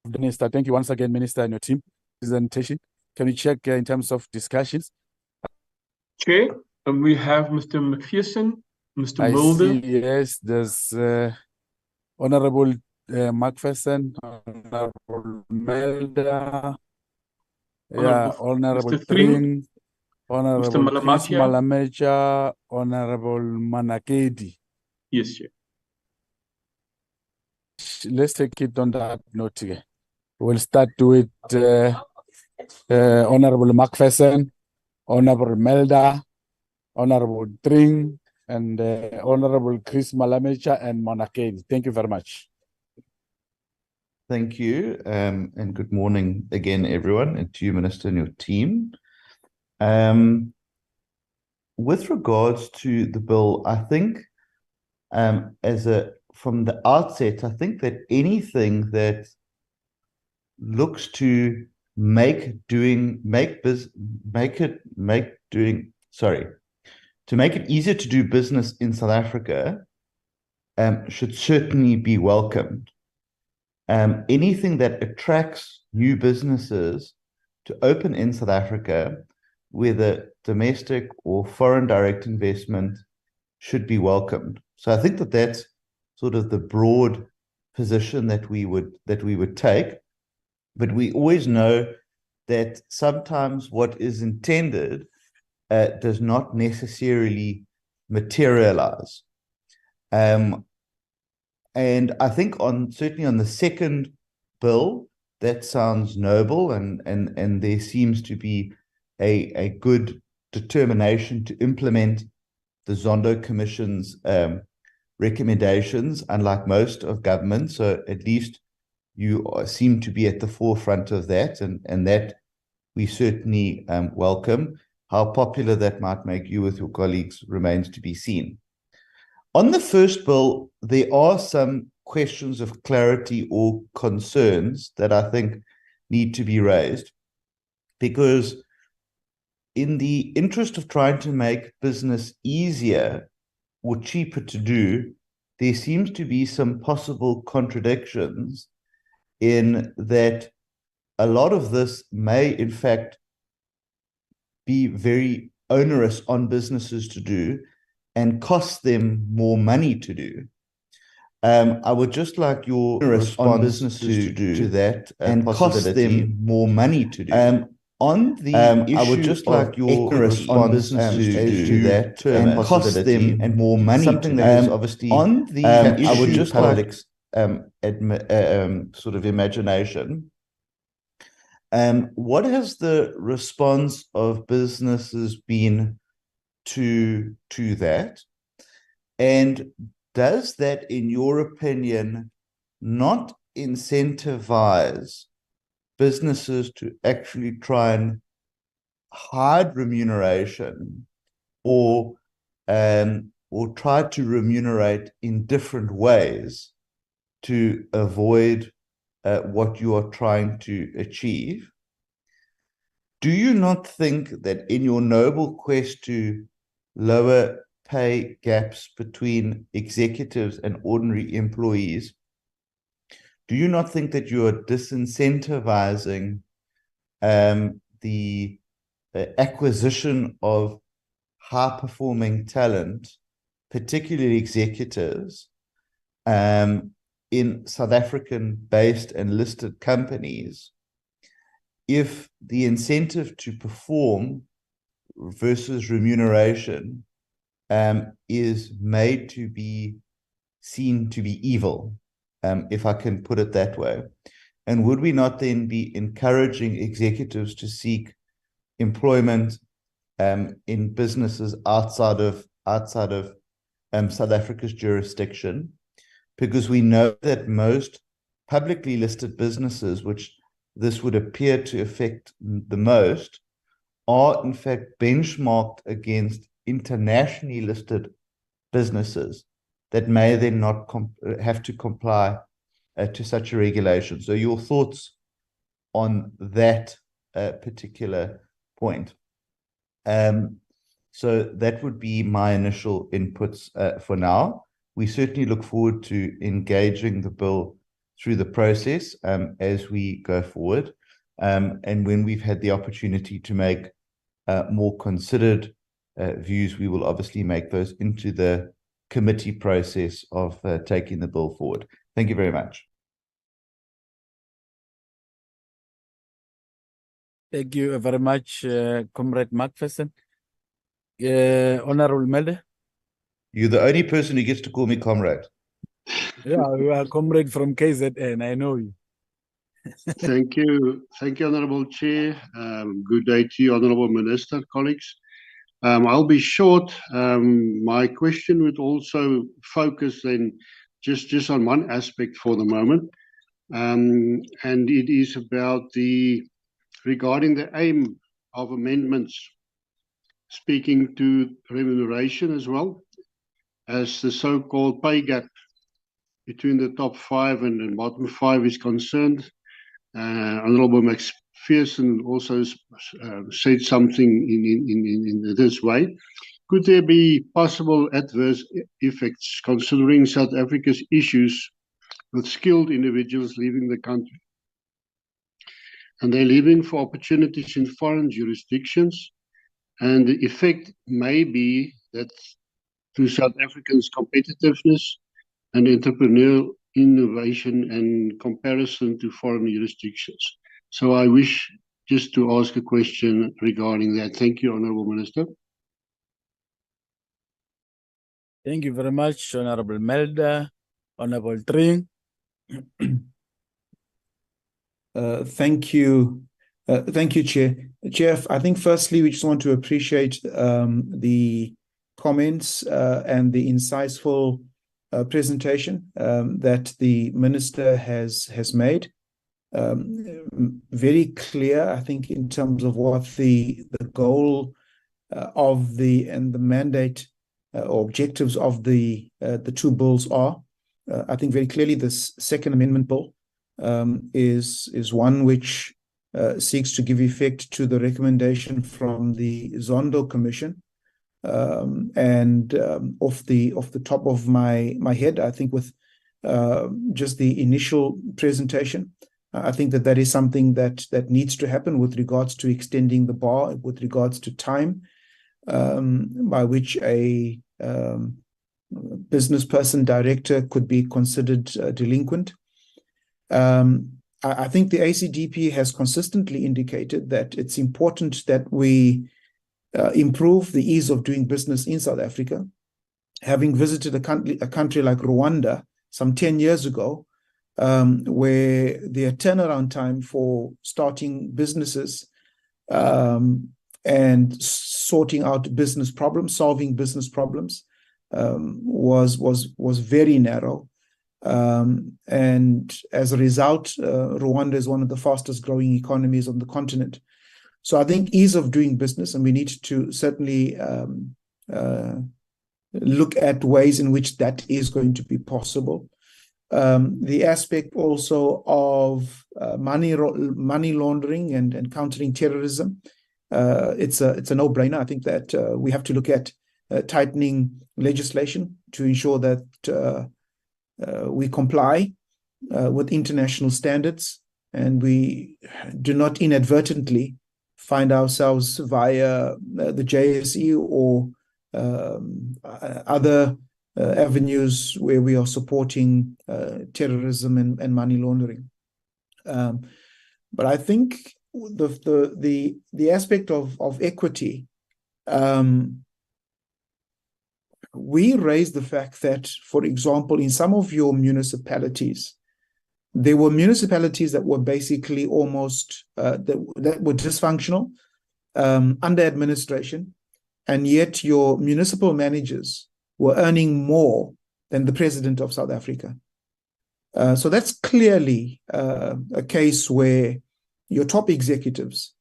Minister. Thank you once again, Minister, and your team presentation. Can you check in terms of discussions? Chair, we have Mr. McPherson, Mr. I Mulder. see, yes, there's Honorable McPherson, Honorable Melda, Honorable Mr. Tring, Tring, Honorable Mr. Chris Malamatia. Malamecha, Honorable Manakedi. Yes, Chair. Let's take it on that note again. We'll start with Honorable McPherson, Honorable Melda, Honorable Tring, and Honorable Chris Malamecha and Manakedi. Thank you very much. Thank you, and good morning again, everyone, and to you, Minister, and your team. With regards to the bill, I think from the outset, I think that anything that looks to make it easier to do business in South Africa should certainly be welcomed. Anything that attracts new businesses to open in South Africa, whether domestic or foreign direct investment, should be welcomed. So I think that that's sort of the broad position that we would take. But we always know that sometimes what is intended does not necessarily materialize. And I think certainly on the second bill, that sounds noble, and there seems to be a good determination to implement the Zondo Commission's recommendations, unlike most of government. So at least you seem to be at the forefront of that, and that we certainly welcome. How popular that might make you with your colleagues remains to be seen. On the first bill, there are some questions of clarity or concerns that I think need to be raised, because in the interest of trying to make business easier or cheaper to do, there seems to be some possible contradictions in that a lot of this may, in fact, be very onerous on businesses to do and cost them more money to do. I would just like your response to that and cost them more money to do. On the issue, I would just like your response to that term and cost them and more money. Something that is obviously on the issue. I would just like sort of imagination. What has the response of businesses been to that? And does that, in your opinion, not incentivize businesses to actually try and hide remuneration or try to remunerate in different ways to avoid what you are trying to achieve? Do you not think that in your noble quest to lower pay gaps between executives and ordinary employees, do you not think that you are disincentivizing the acquisition of high-performing talent, particularly executives, in South African-based and listed companies, if the incentive to perform versus remuneration is made to be seen to be evil, if I can put it that way? And would we not then be encouraging executives to seek employment in businesses outside of South Africa's jurisdiction? Because we know that most publicly listed businesses, which this would appear to affect the most, are in fact benchmarked against internationally listed businesses that may then not have to comply to such a regulation. So your thoughts on that particular point? So that would be my initial inputs for now. We certainly look forward to engaging the bill through the process as we go forward. And when we've had the opportunity to make more considered views, we will obviously make those into the committee process of taking the bill forward. Thank you very much. Thank you very much, Comrade Macpherson. Honorable Melde. You're the only person who gets to call me comrade. Yeah, you are comrade from KZN. I know you. Thank you, Honourable Chair. Good day to you, Honourable Minister, colleagues. I'll be short. My question would also focus then just on one aspect for the moment, and it is about regarding the aim of amendments, speaking to remuneration as well as the so-called pay gap between the top 5 and the bottom 5 is concerned. Honourable Macpherson also said something in this way. Could there be possible adverse effects considering South Africa's issues with skilled individuals leaving the country? And they're leaving for opportunities in foreign jurisdictions, and the effect may be that to South Africans' competitiveness and entrepreneurial innovation and comparison to foreign jurisdictions. So I wish just to ask a question regarding that. Thank you, Honourable Minister. Thank you very much, Honorable Melda, Honorable Tring. Thank you. Thank you, Chair. Chair, I think firstly, we just want to appreciate the comments and the insightful presentation that the Minister has made. Very clear, I think, in terms of what the goal of the mandate or objectives of the two bills are. I think very clearly this Second Amendment bill is one which seeks to give effect to the recommendation from the Zondo Commission. And off the top of my head, I think with just the initial presentation, I think that is something that needs to happen with regards to extending the bar, with regards to time by which a business person director could be considered delinquent. I think the ACDP has consistently indicated that it's important that we improve the ease of doing business in South Africa. Having visited a country like Rwanda some 10 years ago, where their turnaround time for starting businesses and sorting out business problems, solving business problems, was very narrow. And as a result, Rwanda is one of the fastest growing economies on the continent. So I think ease of doing business, and we need to certainly look at ways in which that is going to be possible. The aspect also of money laundering and countering terrorism, it's a no-brainer. I think that we have to look at tightening legislation to ensure that we comply with international standards, and we do not inadvertently find ourselves via the JSE or other avenues where we are supporting terrorism and money laundering. But I think the aspect of equity, we raised the fact that, for example, in some of your municipalities, there were municipalities that were basically almost that were dysfunctional, under administration, and yet your municipal managers were earning more than the president of South Africa. So that's clearly a case where your top executives,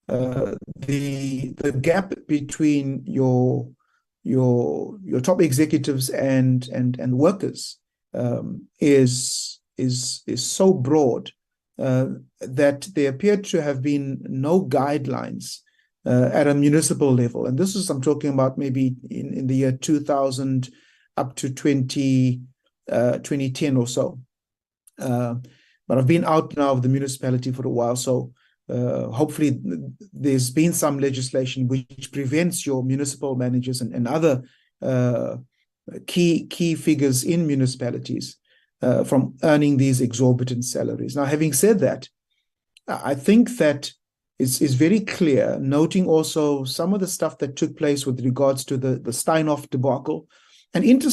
the gap between your top executives and workers is so broad that there appeared to have been no guidelines at a municipal level. And this is, I'm talking about maybe in the year 2000 up to 2010 or so. But I've been out now of the municipality for a while, so hopefully there's been some legislation which prevents your municipal managers and other key figures in municipalities from earning these exorbitant salaries. Now, having said that, I think that is very clear, noting also some of the stuff that took place with regards to the Steinhoff debacle. And interesting